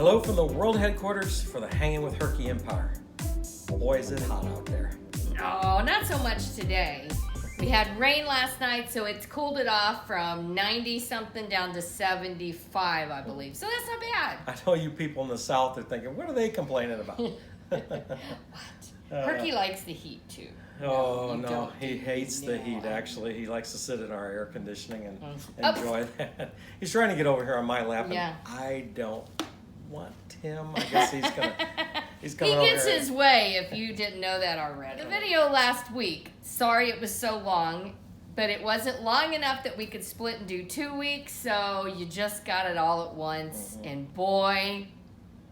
Hello from the world headquarters for the Hanging with Herky Empire. Boy, is it hot out there. No, not so much today. We had rain last night, so it's cooled it off from 90-something down to 75, I believe. So that's not bad. I know you people in the South are thinking, what are they complaining about? What? Herky likes the heat, too. Oh, no, he hates the heat, actually. He likes to sit in our air conditioning and enjoy that. He's trying to get over here on my lap, and I don't want him. I guess he's coming He gets his way, if you didn't know that already. The video last week, sorry it was so long, but it wasn't long enough that we could split and do 2 weeks, so you just got it all at once, and boy,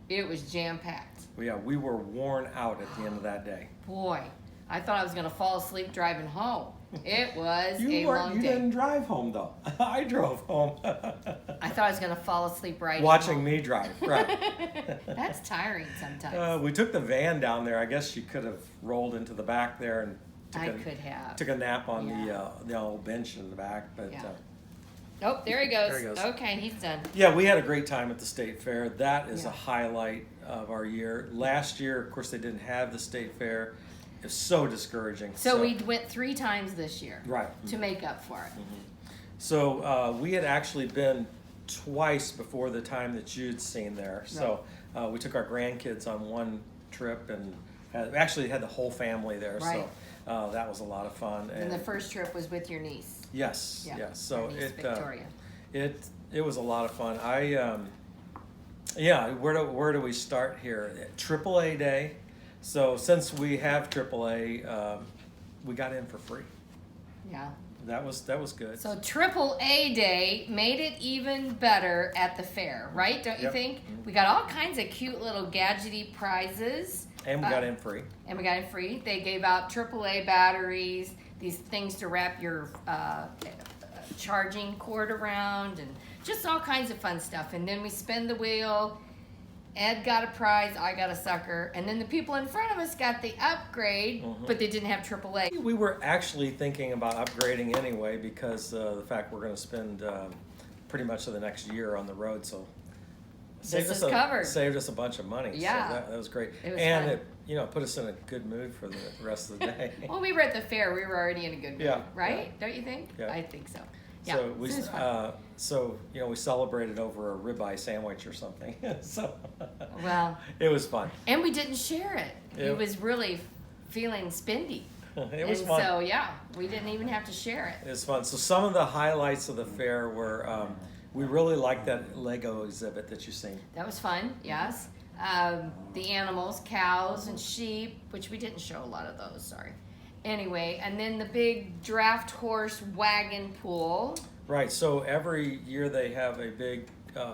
it was jam-packed. Well, yeah, we were worn out at the end of that day. Boy, I thought I was going to fall asleep driving home. It was a long day. You didn't drive home, though. I drove home. I thought I was going to fall asleep right Watching home. me drive, right. That's tiring sometimes. We took the van down there. I guess she could have rolled into the back there and took a nap on the old bench in the back. But oh, there he goes. There he goes. Okay, he's done. Yeah, we had a great time at the state fair. That is a highlight of our year. Last year, of course, they didn't have the state fair. It was so discouraging. So we went 3 times this year. Right. To make up for it. Mm-hmm. So we had actually been twice before the time that you'd seen there. So we took our grandkids on one trip and actually had the whole family there. Right. So that was a lot of fun. And the first trip was with your niece. Yes. Yeah. Yes. So niece, Victoria. It was a lot of fun. Where do we start here? AAA Day. So since we have AAA, we got in for free. Yeah. That was good. So AAA Day made it even better at the fair, right? Don't you think? Mm-hmm. We got all kinds of cute little gadgety prizes. And we got in free. They gave out AAA batteries, these things to wrap your charging cord around, and just all kinds of fun stuff. And then we spin the wheel. Ed got a prize, I got a sucker, and then the people in front of us got the upgrade, but they didn't have AAA. We were actually thinking about upgrading anyway because the fact we're going to spend pretty much of the next year on the road, so saved us a bunch of money. Yeah, so that was great, it was and fun. it put us in a good mood for the rest of the day. Well, we were at the fair; we were already in a good mood, right? Yeah. Don't you think? Yeah. I think so. Yeah, so we celebrated over a ribeye sandwich or something. So well, it was fun, and we didn't share it. It was really feeling spendy. It was fun. So we didn't even have to share it. It was fun. So some of the highlights of the fair were we really liked that Lego exhibit that you seen. That was fun. Yes, the animals, cows and sheep, which we didn't show a lot of those. Sorry. Anyway, and then the big draft horse wagon pool. Right, so every year they have a big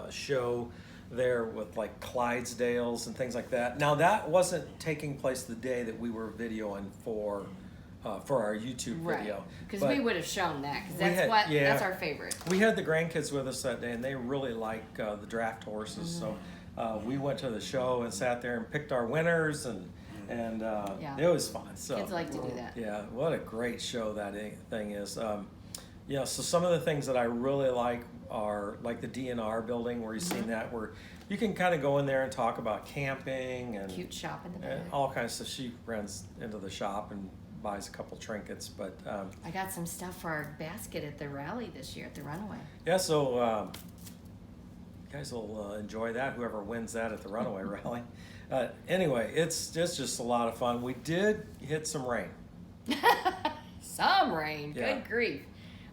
show there with like Clydesdales and things like that. Now that wasn't taking place the day that we were videoing for our YouTube video. Because we would have shown that, because that's our favorite. We had the grandkids with us that day, and they really like the draft horses. So we went to the show and sat there and picked our winners, and it was fun. So kids like to do that. Yeah, what a great show that thing is. So some of the things that I really like are like the DNR building, where you've seen that, where you can kind of go in there and talk about camping and cute shop in the back. And all kinds of stuff. She runs into the shop and buys a couple trinkets, but I got some stuff for our basket at the rally this year at the Runaway. Yeah, so you guys will enjoy that, whoever wins that at the Runaway rally. Anyway, it's just a lot of fun. We did hit some rain. Some rain. Good grief.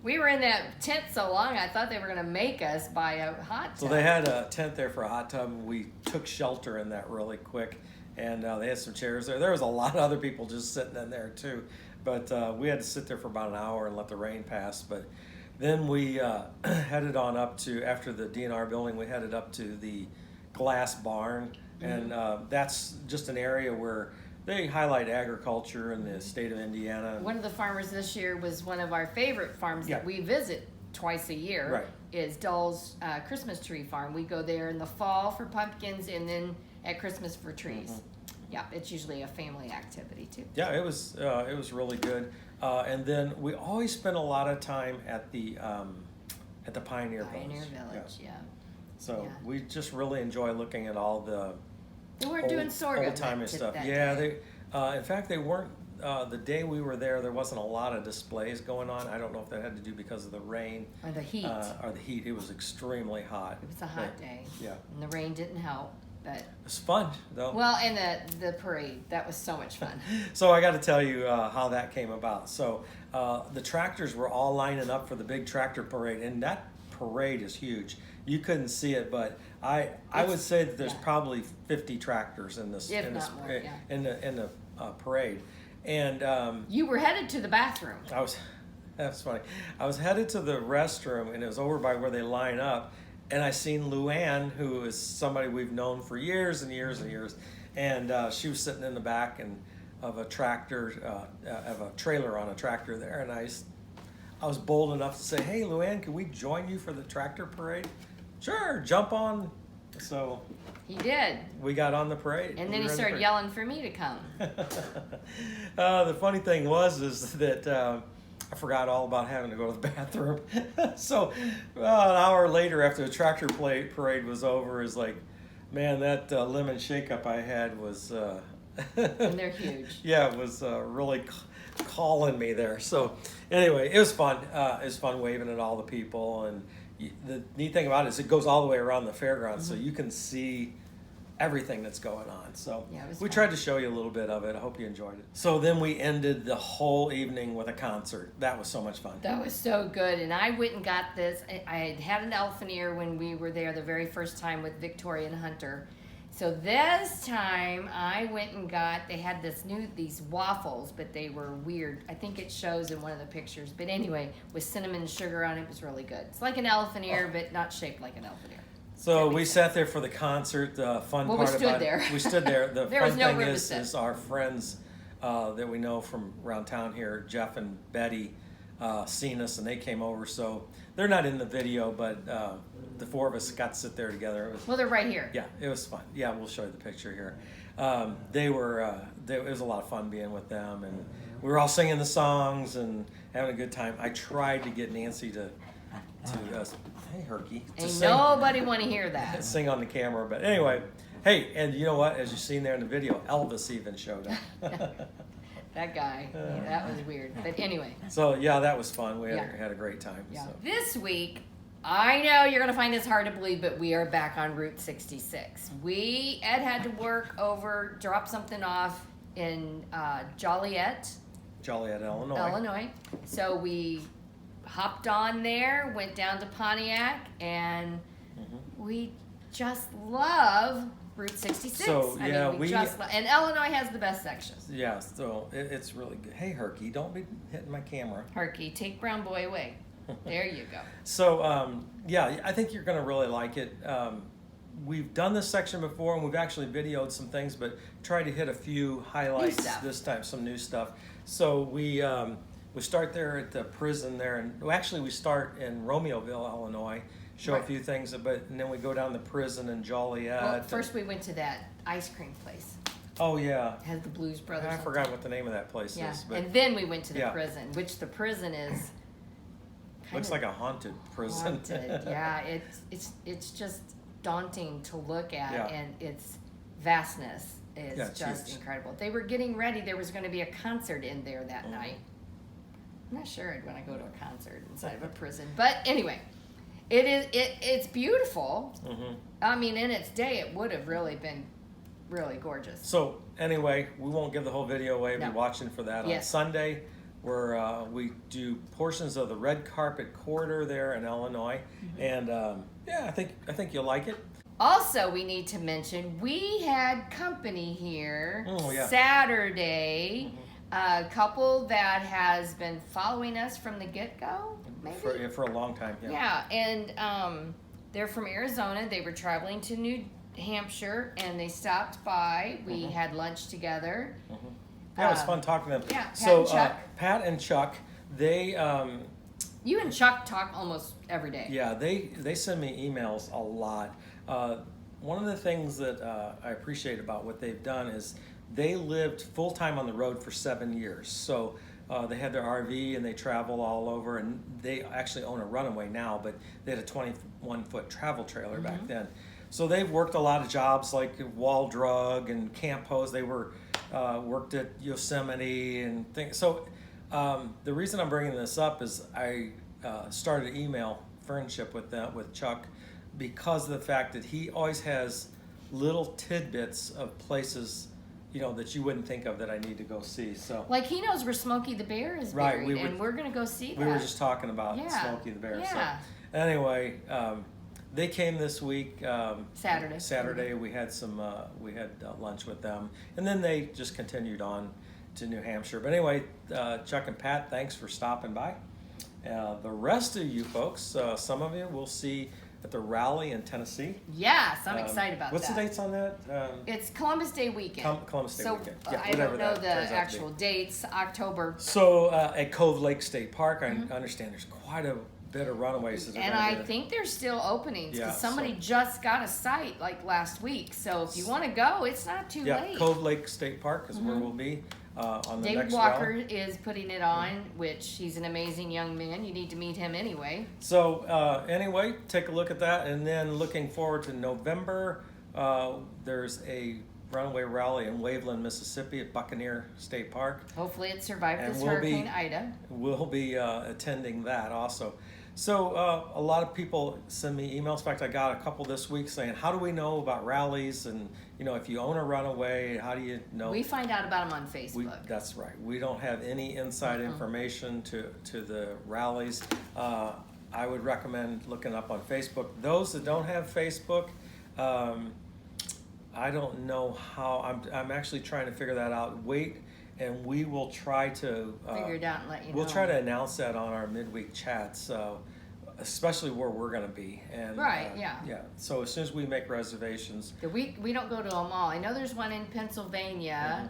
We were in that tent so long, I thought they were going to make us buy a hot tub. So they had a tent there for a hot tub. We took shelter in that really quick, and they had some chairs there. There was a lot of other people just sitting in there too, but we had to sit there for about an hour and let the rain pass. But then we headed on up to, after the DNR building, we headed up to the glass barn, and that's just an area where they highlight agriculture in the state of Indiana. One of the farmers this year was one of our favorite farms that we visit twice a year. Right. Is Dull's Christmas tree farm. We go there in the fall for pumpkins and then at Christmas for trees. Yeah, it's usually a family activity too. Yeah, it was really good. And then we always spend a lot of time at the Pioneer Village. Yeah. So we just really enjoy looking at all the They weren't doing sort of old-timey stuff. Yeah, they. In fact, they weren't. The day we were there wasn't a lot of displays going on. I don't know if that had to do because of the rain or the heat. It was extremely hot. It was a hot day. Yeah. And the rain didn't help. But it was fun, though. Well, and the parade, that was so much fun. So I got to tell you how that came about. So the tractors were all lining up for the big tractor parade, and that parade is huge. You couldn't see it, but I would say that there's probably 50 tractors in this in the parade. And you were headed to the bathroom. That's funny. I was headed to the restroom, and it was over by where they line up. And I seen Luann, who is somebody we've known for years and years and years, and she was sitting in the back of a tractor, of a trailer on a tractor there. And I was bold enough to say, "Hey, Luann, can we join you for the tractor parade?" "Sure, jump on." So he did. We got on the parade, and then he started yelling for me to come. The funny thing is that. I forgot all about having to go to the bathroom. So an hour later, after the tractor parade was over, is like, man, that lemon shake-up I had was... and they're huge. Yeah, it was really calling me there. So anyway, it was fun. It was fun waving at all the people. And the neat thing about it is it goes all the way around the fairgrounds, so you can see everything that's going on. So we tried to show you a little bit of it. I hope you enjoyed it. So then we ended the whole evening with a concert. That was so much fun. That was so good. And I went and got this. I had an elephant ear when we were there the very first time with Victorian Hunter. So this time I went and they had these waffles, but they were weird. I think it shows in one of the pictures. But anyway, with cinnamon and sugar on it, it was really good. It's like an elephant ear, but not shaped like an elephant ear. So we sat there for the concert. The fun part about it. We stood there. The fun thing is our friends that we know from around town here, Jeff and Betty, seen us, and they came over. So they're not in the video, but the four of us got to sit there together. Well, they're right here. Yeah, it was fun. Yeah, we'll show you the picture here. It was a lot of fun being with them, and we were all singing the songs and having a good time. I tried to get Nancy to hey, Herky. Ain't nobody want to hear that. Sing on the camera, but anyway. Hey, and you know what? As you've seen there in the video, Elvis even showed up. That guy. That was weird. But anyway. So, yeah, that was fun. We had a great time. Yeah. So. This week, I know you're going to find this hard to believe, but we are back on Route 66. Ed had to drop something off in Joliet, Illinois. So we hopped on there, went down to Pontiac, and we just love Route 66. So, yeah, and Illinois has the best sections. Yeah, so it's really good. Hey, Herky, don't be hitting my camera. Herky, take Brown Boy away. There you go. So, yeah, I think you're going to really like it. We've done this section before, and we've actually videoed some things, but tried to hit a few highlights this time, some new stuff. So we start there at the prison there, and actually we start in Romeoville, Illinois, show a few things, and then we go down the prison in Joliet. Well, first we went to that ice cream place. Oh, yeah. It has the Blues Brothers. I forgot what the name of that place is. But and then we went to the prison, which the prison is... Looks like a haunted prison. Yeah, it's just daunting to look at, and its vastness is just incredible. They were getting ready. There was going to be a concert in there that night. I'm not sure I'd want to go to a concert inside of a prison, but anyway, it's beautiful. I mean, in its day, it would have really been really gorgeous. So anyway, we won't give the whole video away. Be watching for that on Sunday. Where we do portions of the red carpet corridor there in Illinois, and I think you'll like it. Also, we need to mention we had company here Saturday. A couple that has been following us from the get-go, maybe for a long time. Yeah, and they're from Arizona. They were traveling to New Hampshire, and they stopped by. We had lunch together. Yeah, it was fun talking to them. Yeah, Pat and Chuck, they... you and Chuck talk almost every day. Yeah, they send me emails a lot. One of the things that I appreciate about what they've done is they lived full-time on the road for 7 years. So They had their RV and they travel all over, and they actually own a Runaway now, but they had a 21-foot travel trailer back then. So they've worked a lot of jobs like Wall Drug and Camp Hose. They worked at Yosemite and things. So the reason I'm bringing this up is I started an email friendship with Chuck because of the fact that he always has little tidbits of places, you know, that you wouldn't think of that I need to go see. So like he knows where Smokey the Bear is buried, and we're gonna go see that. We were just talking about Smokey the Bear. Yeah. So anyway, they came this week. Saturday. We had lunch with them, and then they just continued on to New Hampshire. But anyway, Chuck and Pat, thanks for stopping by. The rest of you folks, some of you we'll see at the rally in Tennessee. Yes, I'm excited about what's that. What's the dates on that? It's Columbus Day weekend. Columbus Day weekend. Yeah, I don't know the actual dates. October. So at Cove Lake State Park, I understand there's quite a bit of Runaways. And I think there's still openings because somebody just got a site like last week. So if you want to go, it's not too late. Cove Lake State Park is where we'll be. On the David next Walker rally. is putting it on, which he's an amazing young man. You need to meet him anyway. So anyway, take a look at that, and then looking forward to November, there's a Runaway rally in Waveland, Mississippi at Buccaneer State Park. Hopefully it survived this Hurricane Ida. We'll be attending that also. So a lot of people send me emails. In fact, I got a couple this week saying, how do we know about rallies? And, you know, if you own a Runaway, how do you know? We find out about them on Facebook. That's right. We don't have any inside information to the rallies. I would recommend looking up on Facebook. Those that don't have Facebook, I don't know how. I'm actually trying to figure that out. Wait. And we will try to figure it out and let you know. We'll try to announce that on our midweek chats, especially where we're going to be. And yeah. So as soon as we make reservations, we don't go to them all. I know there's one in Pennsylvania,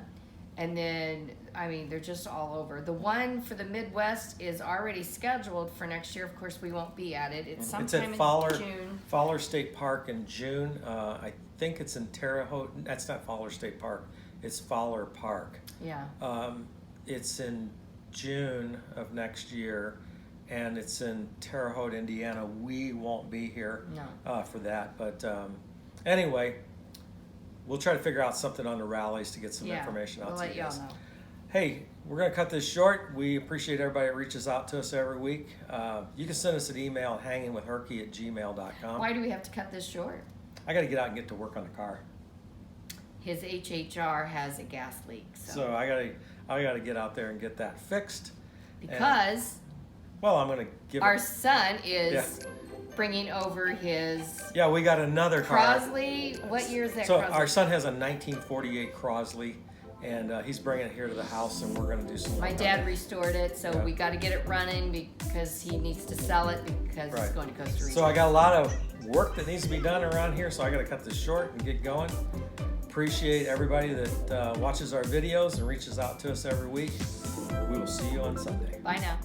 and then I mean they're just all over. The one for the Midwest is already scheduled for next year. Of course, we won't be at it. It's sometime in June. Fowler State Park in June. I think it's in Terre Haute. That's not Fowler State Park. It's Fowler Park. Yeah. It's in June of next year, and it's in Terre Haute, Indiana. We won't be here for that. But anyway, we'll try to figure out something on the rallies to get some information out to you guys. We'll let y'all know. Hey, we're going to cut this short. We appreciate everybody that reaches out to us every week. You can send us an email at hangingwithherky@gmail.com. Why do we have to cut this short? I got to get out and get to work on the car. His HHR has a gas leak, so I gotta get out there and get that fixed. Because I'm gonna give our son is bringing over his. Yeah, we got another car. Crosley. What year is that? So Crosley? Our son has a 1948 Crosley, and he's bringing it here to the house, and we're gonna do some. My dad restored it, so we got to get it running because he needs to sell it because he's going to Costa Rica. So I got a lot of work that needs to be done around here, so I got to cut this short and get going. Appreciate everybody that watches our videos and reaches out to us every week. We will see you on Sunday. Bye now.